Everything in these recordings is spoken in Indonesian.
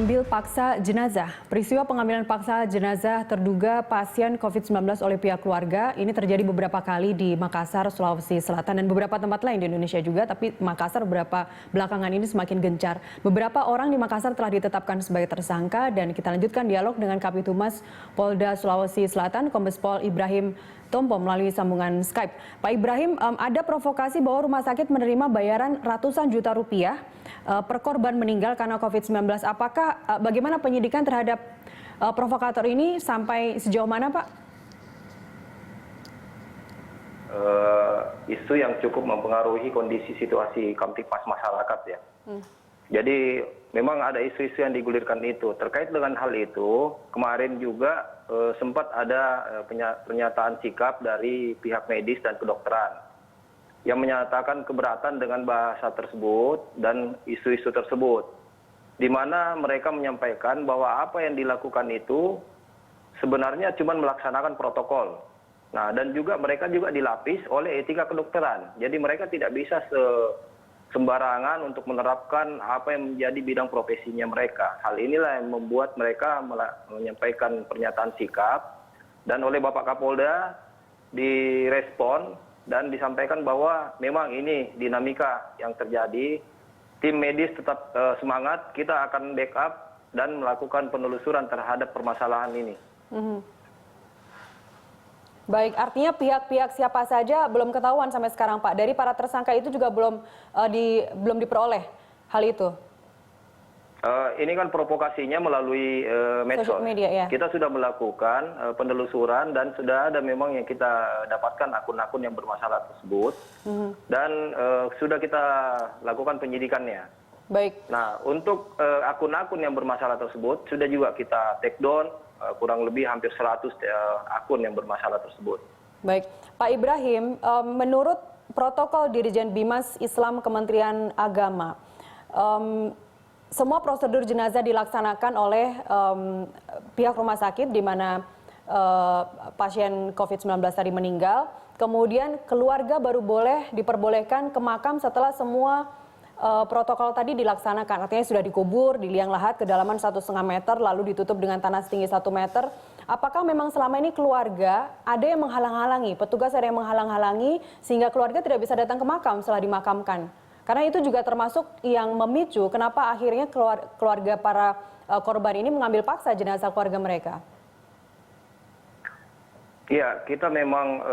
Mengambil paksa jenazah. Peristiwa pengambilan paksa jenazah terduga pasien COVID-19 oleh pihak keluarga ini terjadi beberapa kali di Makassar, Sulawesi Selatan dan beberapa tempat lain di Indonesia juga, tapi Makassar beberapa belakangan ini semakin gencar. Beberapa orang di Makassar telah ditetapkan sebagai tersangka dan kita lanjutkan dialog dengan Kapitumas Polda Sulawesi Selatan, Kombes Pol Ibrahim Tompo melalui sambungan Skype. Pak Ibrahim, ada provokasi bahwa rumah sakit menerima bayaran ratusan juta rupiah per korban meninggal karena COVID-19. Apakah bagaimana penyidikan terhadap provokator ini sampai sejauh mana, Pak? Isu yang cukup mempengaruhi kondisi situasi kamtipmas masyarakat ya. Jadi memang ada isu-isu yang digulirkan itu. Terkait dengan hal itu, kemarin juga sempat ada pernyataan sikap dari pihak medis dan kedokteran yang menyatakan keberatan dengan bahasa tersebut dan isu-isu tersebut, di mana mereka menyampaikan bahwa apa yang dilakukan itu sebenarnya cuma melaksanakan protokol. Nah, dan juga mereka juga dilapis oleh etika kedokteran. Jadi mereka tidak bisa sembarangan untuk menerapkan apa yang menjadi bidang profesinya mereka. Hal inilah yang membuat mereka menyampaikan pernyataan sikap dan oleh Bapak Kapolda direspon dan disampaikan bahwa memang ini dinamika yang terjadi. Tim medis tetap semangat, kita akan backup dan melakukan penelusuran terhadap permasalahan ini. Baik, artinya pihak-pihak siapa saja belum ketahuan sampai sekarang, Pak. Dari para tersangka itu juga belum diperoleh hal itu. Ini kan provokasinya melalui medsos. Social media, ya. Kita sudah melakukan penelusuran dan sudah ada memang yang kita dapatkan akun-akun yang bermasalah tersebut dan sudah kita lakukan penyidikannya. Baik. Nah, untuk akun-akun yang bermasalah tersebut sudah juga kita take down. Kurang lebih hampir 100 akun yang bermasalah tersebut. Baik, Pak Ibrahim, menurut protokol Dirjen Bimas Islam Kementerian Agama, semua prosedur jenazah dilaksanakan oleh pihak rumah sakit di mana pasien COVID-19 tadi meninggal, kemudian keluarga baru boleh diperbolehkan ke makam setelah semua protokol tadi dilaksanakan, artinya sudah dikubur di liang lahat kedalaman 1,5 meter lalu ditutup dengan tanah setinggi 1 meter. Apakah memang selama ini keluarga ada yang menghalang-halangi, petugas ada yang menghalang-halangi sehingga keluarga tidak bisa datang ke makam setelah dimakamkan? Karena itu juga termasuk yang memicu kenapa akhirnya keluarga para korban ini mengambil paksa jenazah keluarga mereka. Iya, kita memang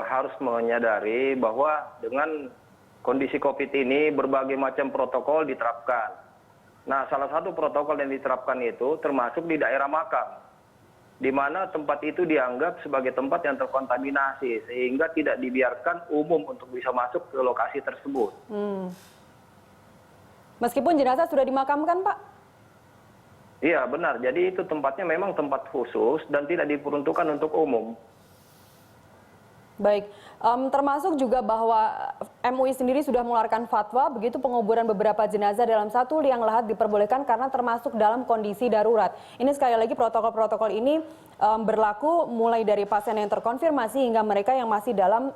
harus menyadari bahwa dengan kondisi COVID ini berbagai macam protokol diterapkan. Nah, salah satu protokol yang diterapkan itu termasuk di daerah makam, di mana tempat itu dianggap sebagai tempat yang terkontaminasi, sehingga tidak dibiarkan umum untuk bisa masuk ke lokasi tersebut. Meskipun jenazah sudah dimakamkan, Pak? Iya, benar. Jadi itu tempatnya memang tempat khusus dan tidak diperuntukkan untuk umum. Baik, termasuk juga bahwa MUI sendiri sudah mengeluarkan fatwa begitu penguburan beberapa jenazah dalam satu liang lahat diperbolehkan karena termasuk dalam kondisi darurat. Ini sekali lagi protokol-protokol ini berlaku mulai dari pasien yang terkonfirmasi hingga mereka yang masih dalam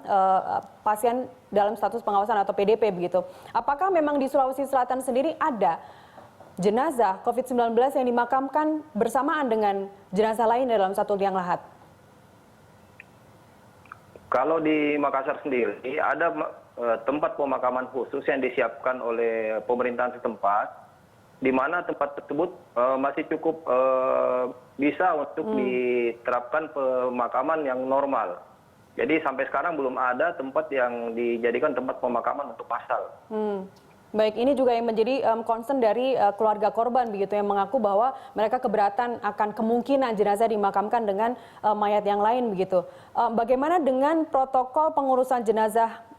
pasien dalam status pengawasan atau PDP begitu. Apakah memang di Sulawesi Selatan sendiri ada jenazah COVID-19 yang dimakamkan bersamaan dengan jenazah lain dalam satu liang lahat? Kalau di Makassar sendiri ada tempat pemakaman khusus yang disiapkan oleh pemerintahan setempat, di mana tempat tersebut masih cukup bisa untuk diterapkan pemakaman yang normal. Jadi sampai sekarang belum ada tempat yang dijadikan tempat pemakaman untuk massal. Baik, ini juga yang menjadi concern dari keluarga korban begitu yang mengaku bahwa mereka keberatan akan kemungkinan jenazah dimakamkan dengan mayat yang lain begitu. Bagaimana dengan protokol pengurusan jenazah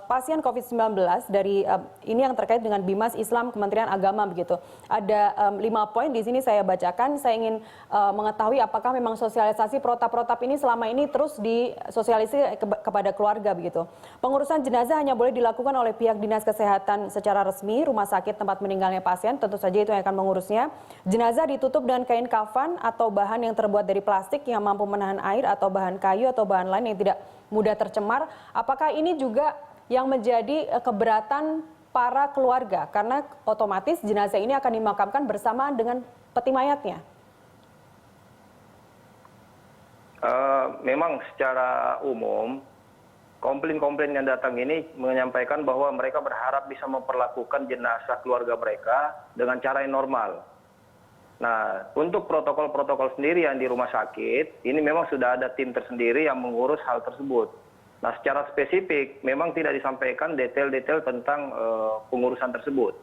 pasien COVID-19 dari ini yang terkait dengan Bimas Islam Kementerian Agama begitu. Ada 5 poin di sini saya bacakan. Saya ingin mengetahui apakah memang sosialisasi protap-protap ini selama ini terus disosialisasi kepada keluarga begitu. Pengurusan jenazah hanya boleh dilakukan oleh pihak dinas kesehatan secara resmi, rumah sakit tempat meninggalnya pasien, tentu saja itu yang akan mengurusnya. Jenazah ditutup dengan kain kafan atau bahan yang terbuat dari plastik yang mampu menahan air atau bahan kayu atau bahan lain yang tidak mudah tercemar. Apakah ini juga yang menjadi keberatan para keluarga? Karena otomatis jenazah ini akan dimakamkan bersamaan dengan peti mayatnya? Memang secara umum komplain-komplain yang datang ini menyampaikan bahwa mereka berharap bisa memperlakukan jenazah keluarga mereka dengan cara yang normal. Nah, untuk protokol-protokol sendiri yang di rumah sakit, ini memang sudah ada tim tersendiri yang mengurus hal tersebut. Nah, secara spesifik memang tidak disampaikan detail-detail tentang pengurusan tersebut.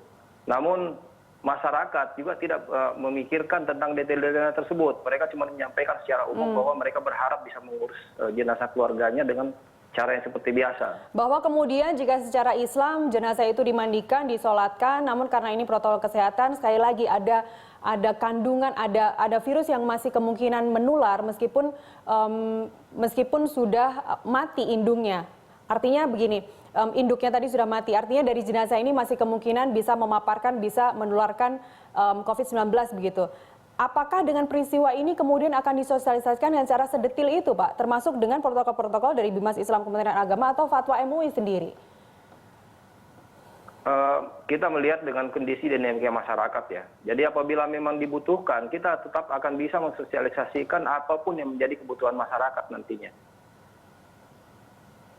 Namun masyarakat juga tidak memikirkan tentang detail-detail tersebut. Mereka cuma menyampaikan secara umum bahwa mereka berharap bisa mengurus jenazah keluarganya dengan cara yang seperti biasa. Bahwa kemudian jika secara Islam jenazah itu dimandikan, disolatkan, namun karena ini protokol kesehatan, sekali lagi ada kandungan, ada virus yang masih kemungkinan menular meskipun sudah mati indungnya. Artinya begini, induknya tadi sudah mati, artinya dari jenazah ini masih kemungkinan bisa memaparkan, bisa menularkan COVID-19 begitu. Apakah dengan peristiwa ini kemudian akan disosialisasikan dengan cara sedetil itu, Pak? Termasuk dengan protokol-protokol dari Bimas Islam Kementerian Agama atau Fatwa MUI sendiri? Kita melihat dengan kondisi dinamika masyarakat ya. Jadi apabila memang dibutuhkan, kita tetap akan bisa mensosialisasikan apapun yang menjadi kebutuhan masyarakat nantinya.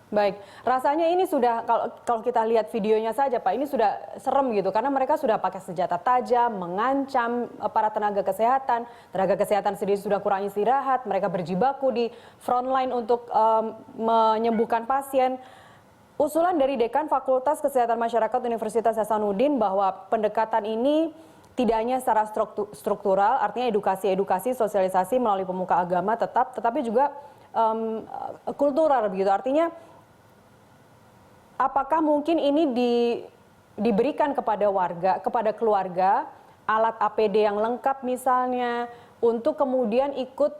Baik, rasanya ini sudah, kalau kita lihat videonya saja Pak, ini sudah serem gitu, karena mereka sudah pakai senjata tajam, mengancam para tenaga kesehatan sendiri sudah kurang istirahat, mereka berjibaku di front line untuk menyembuhkan pasien. Usulan dari Dekan Fakultas Kesehatan Masyarakat Universitas Hasanuddin bahwa pendekatan ini tidak hanya secara struktural, artinya edukasi, sosialisasi melalui pemuka agama tetapi juga kultural begitu, artinya apakah mungkin ini diberikan kepada warga, kepada keluarga, alat APD yang lengkap misalnya, untuk kemudian ikut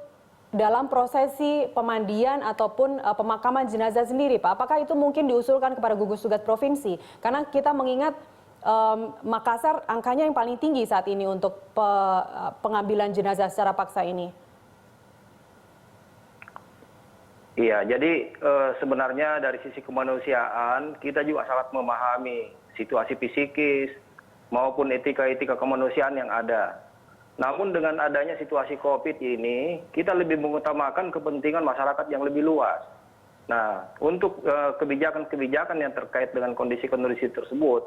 dalam prosesi pemandian ataupun pemakaman jenazah sendiri, Pak? Apakah itu mungkin diusulkan kepada gugus tugas provinsi? Karena kita mengingat Makassar angkanya yang paling tinggi saat ini untuk pengambilan jenazah secara paksa ini. Iya, jadi sebenarnya dari sisi kemanusiaan kita juga sangat memahami situasi psikis maupun etika-etika kemanusiaan yang ada. Namun dengan adanya situasi COVID ini, kita lebih mengutamakan kepentingan masyarakat yang lebih luas. Nah, untuk kebijakan-kebijakan yang terkait dengan kondisi-kondisi tersebut,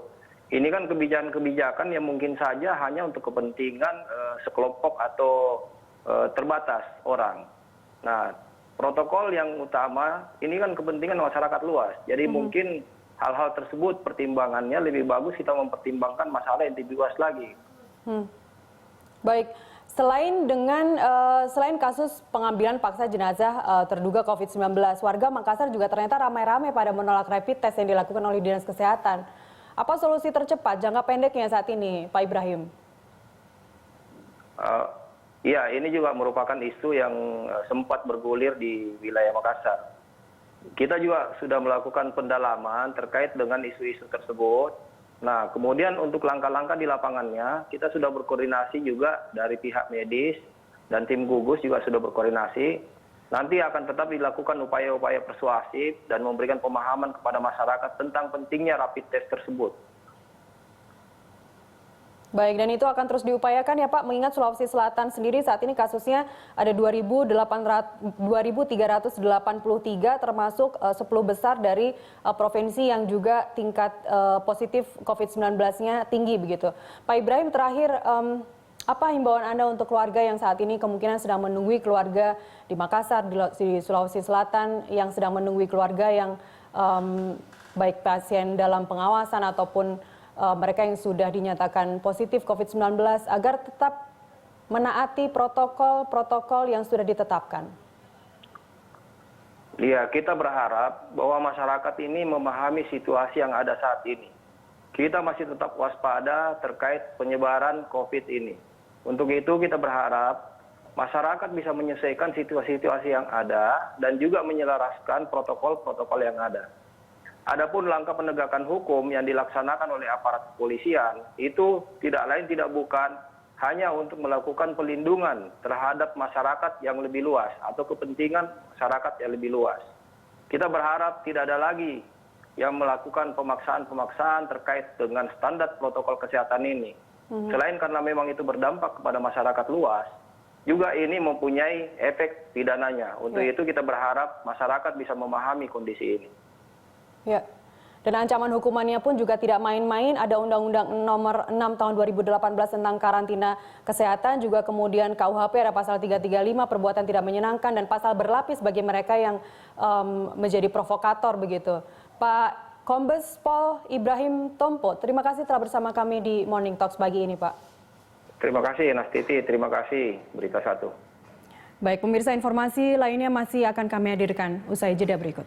ini kan kebijakan-kebijakan yang mungkin saja hanya untuk kepentingan sekelompok atau terbatas orang. Nah, protokol yang utama ini kan kepentingan masyarakat luas. Jadi mungkin hal-hal tersebut pertimbangannya lebih bagus kita mempertimbangkan masalah yang lebih luas lagi. Baik, selain kasus pengambilan paksa jenazah terduga COVID-19, warga Makassar juga ternyata ramai-ramai pada menolak rapid test yang dilakukan oleh Dinas Kesehatan. Apa solusi tercepat jangka pendeknya saat ini, Pak Ibrahim? Ya, ini juga merupakan isu yang sempat bergulir di wilayah Makassar. Kita juga sudah melakukan pendalaman terkait dengan isu-isu tersebut. Nah, kemudian untuk langkah-langkah di lapangannya, kita sudah berkoordinasi juga dari pihak medis dan tim gugus juga sudah berkoordinasi. Nanti akan tetap dilakukan upaya-upaya persuasif dan memberikan pemahaman kepada masyarakat tentang pentingnya rapid test tersebut. Baik, dan itu akan terus diupayakan ya Pak, mengingat Sulawesi Selatan sendiri saat ini kasusnya ada 2.383 termasuk 10 besar dari provinsi yang juga tingkat positif COVID-19-nya tinggi begitu. Pak Ibrahim, terakhir apa himbauan Anda untuk keluarga yang saat ini kemungkinan sedang menunggui keluarga di Makassar, di Sulawesi Selatan yang sedang menunggui keluarga yang baik pasien dalam pengawasan ataupun mereka yang sudah dinyatakan positif COVID-19 agar tetap menaati protokol yang sudah ditetapkan? Iya, kita berharap bahwa masyarakat ini memahami situasi yang ada saat ini. Kita masih tetap waspada terkait penyebaran COVID ini. Untuk itu kita berharap masyarakat bisa menyelesaikan situasi-situasi yang ada dan juga menyelaraskan protokol-protokol yang ada. Adapun langkah penegakan hukum yang dilaksanakan oleh aparat kepolisian itu tidak lain tidak bukan hanya untuk melakukan pelindungan terhadap masyarakat yang lebih luas atau kepentingan masyarakat yang lebih luas. Kita berharap tidak ada lagi yang melakukan pemaksaan-pemaksaan terkait dengan standar protokol kesehatan ini. Selain karena memang itu berdampak kepada masyarakat luas, juga ini mempunyai efek pidananya. Untuk itu kita berharap masyarakat bisa memahami kondisi ini. Ya. Dan ancaman hukumannya pun juga tidak main-main. Ada Undang-Undang Nomor 6 Tahun 2018 tentang karantina kesehatan, juga kemudian KUHP ada pasal 335 perbuatan tidak menyenangkan, dan pasal berlapis bagi mereka yang menjadi provokator begitu. Pak Kombes Pol Ibrahim Tompo, terima kasih telah bersama kami di Morning Talks pagi ini, Pak. Terima kasih Nastiti, terima kasih Berita Satu. Baik, pemirsa, informasi lainnya masih akan kami hadirkan usai jeda berikut.